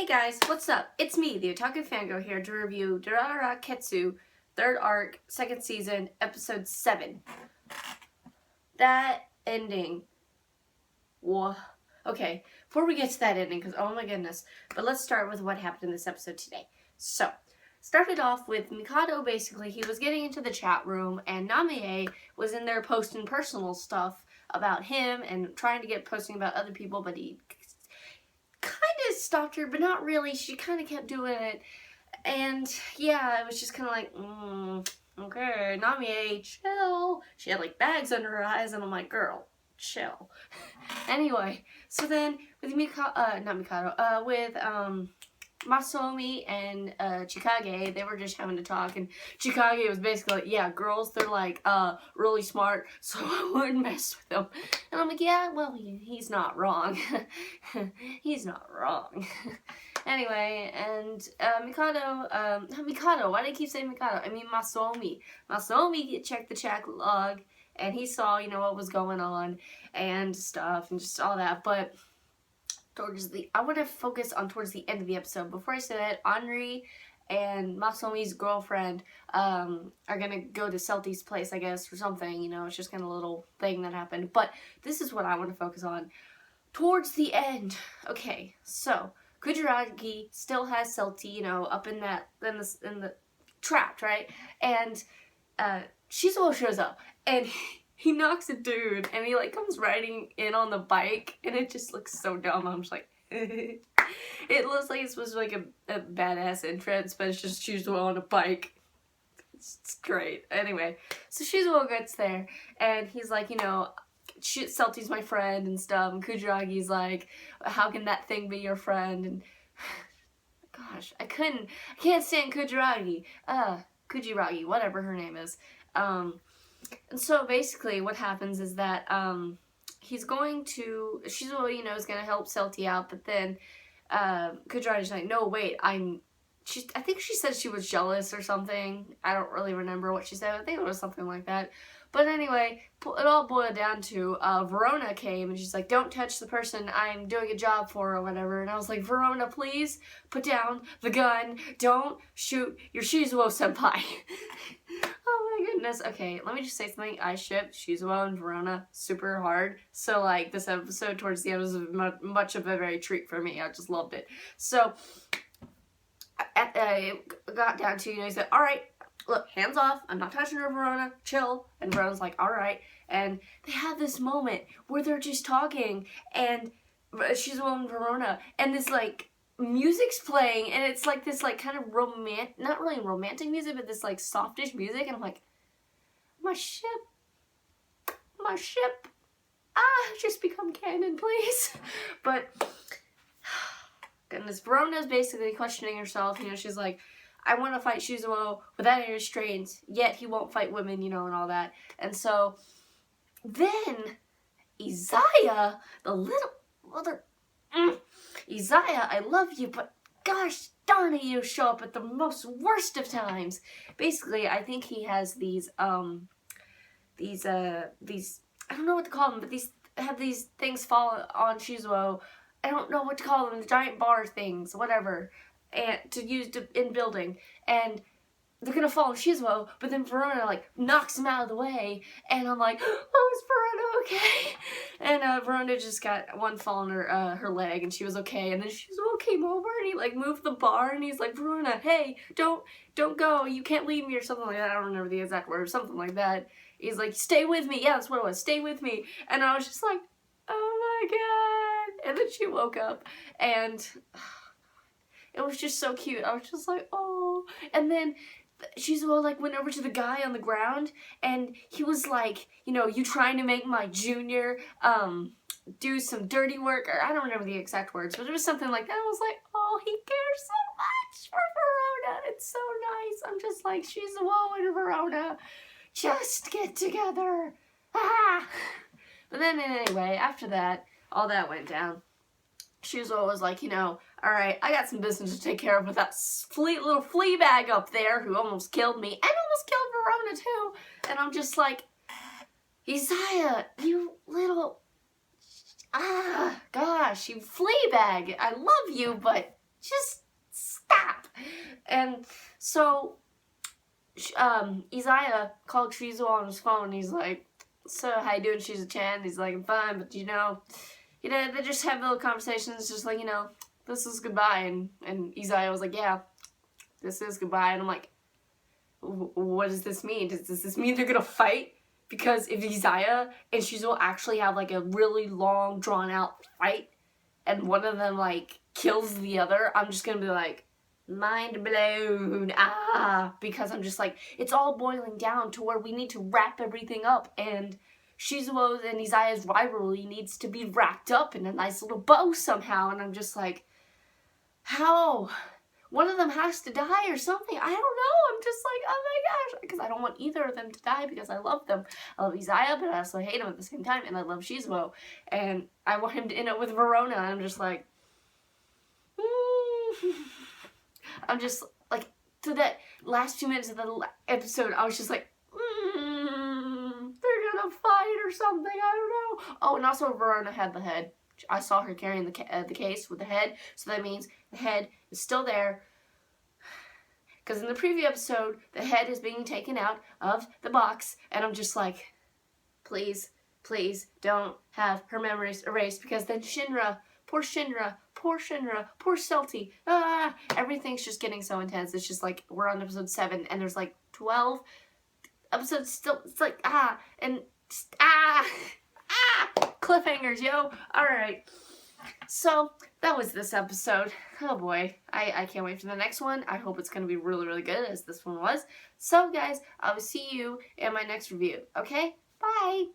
Hey guys, what's up? It's me, the Otaku Fangirl here to review Durarara Ketsu, 3rd arc, 2nd season, episode 7. That ending. Whoa. Okay, before we get to that ending, because oh my goodness, but let's start with what happened in this episode today. So, started off with Mikado. Basically, he was getting into the chat room, and Namie was in there posting personal stuff about him and trying to get posting about other people, but he kind of stopped her, but not really. She kind of kept doing it, and yeah, it was just kind of like, okay, Namie, chill. She had like bags under her eyes, and I'm like, girl, chill. Anyway, so then with with Masaomi and Chikage, they were just having to talk, and Chikage was basically like, yeah, girls, they're like really smart, so I wouldn't mess with them. And I'm like, yeah, well, he's not wrong. He's not wrong. Anyway, and Mikado, why do I keep saying Mikado? I mean Masaomi. Masaomi checked the chat log, and he saw, you know, what was going on and stuff and just all that, but I want to focus on towards the end of the episode. Before I say that, Henri and Masaomi's girlfriend are gonna go to Celti's place, I guess, or something. You know, it's just kind of a little thing that happened. But this is what I want to focus on towards the end. Okay, so Kujaragi still has Celti, you know, up in the trapped, right? And Shizuo shows up, and he knocks a dude, and he, like, comes riding in on the bike, and it just looks so dumb. I'm just like, it looks like it's supposed to be, like, a badass entrance, but it's just Shizuo on a bike. It's great. Anyway, so Shizuo gets there, and he's like, you know, Celti's my friend and stuff, and Kujaragi's like, how can that thing be your friend? And, gosh, I can't stand Kujaragi. Kujiragi, whatever her name is. And so basically what happens is that he's going to, Shizuo, you know, is going to help Celti out, but then Kujaragi's like, no, wait, I think she said she was jealous or something. I don't really remember what she said. I think it was something like that. But anyway, it all boiled down to Verona came, and she's like, don't touch the person I'm doing a job for or whatever. And I was like, Verona, please put down the gun. Don't shoot your Shizuo senpai. Oh my goodness. Okay, let me just say something. I ship Shizuo and Verona super hard. So, like, this episode towards the end was much of a very treat for me. I just loved it. So, it got down to, you know, he said, all right, look, hands off. I'm not touching her, Verona. Chill. And Verona's like, all right. And they have this moment where they're just talking, and Shizuo and Verona, and this, like, music's playing, and it's like this, like, kind of not really romantic music, but this, like, softish music, and I'm like, my ship, just become canon, please. But goodness, Verona's basically questioning herself. You know, she's like, I want to fight Shizuo without any restraints, yet he won't fight women, you know, and all that. And so then Izaya, the little mother, Izaya, I love you, but gosh darn it, you show up at the most worst of times. Basically, I think he has these, I don't know what to call them, but these things fall on Shizuo. I don't know what to call them, the giant bar things, whatever, and to use in building, and they're gonna fall on Shizuo, but then Verona, like, knocks him out of the way, and I'm like, oh, is Verona okay? And Verona just got one fall on her leg, and she was okay, and then Shizuo came over, and he, like, moved the bar, and he's like, Verona, hey, don't go, you can't leave me, or something like that. I don't remember the exact words, something like that. He's like, stay with me. Yeah, that's what it was, stay with me. And I was just like, oh my god. And then she woke up, and it was just so cute. I was just like, oh. And then Shizuo, like, went over to the guy on the ground, and he was like, you know, you trying to make my junior do some dirty work, or I don't remember the exact words, but it was something like that. I was like, oh, he cares so much for Verona. It's so nice. I'm just like, Shizuo and Verona, just get together. Ah! But then anyway, after that, all that went down. Shizuo was like, you know, alright, I got some business to take care of with that little flea bag up there who almost killed me, and almost killed Verona too. And I'm just like, Izaya, you little, gosh, you flea bag. I love you, but Just stop. And so, Isaiah called Shizuo on his phone. He's like, so how you doing, Shizu-chan? He's like, I'm fine, but they just have little conversations, just like, this is goodbye. And Isaiah was like, yeah, this is goodbye. And I'm like, what does this mean? Does this mean they're gonna fight? Because if Isaiah and Shizuo actually have like a really long, drawn out fight, and one of them like kills the other, I'm just gonna be like, mind blown, because I'm just like, it's all boiling down to where we need to wrap everything up, and Shizuo's and Isaiah's rivalry needs to be wrapped up in a nice little bow somehow, and I'm just like, how? One of them has to die or something. I don't know. I'm just like, oh my gosh. Because I don't want either of them to die because I love them. I love Isaiah, but I also hate him at the same time. And I love Shizuo. And I want him to end up with Verona. And I'm just like, I'm just like, to that last few minutes of the episode, I was just like, they're gonna fight or something. I don't know. Oh, and also Verona had the head. I saw her carrying the case with the head, so that means the head is still there. Because in the preview episode, the head is being taken out of the box, and I'm just like, please, please don't have her memories erased, because then Shinra, poor Celty, everything's just getting so intense. It's just like, we're on episode 7, and there's like 12 episodes still. It's like, cliffhangers, yo. Alright. So, that was this episode. Oh boy. I can't wait for the next one. I hope it's going to be really, really good, as this one was. So, guys, I will see you in my next review. Okay? Bye!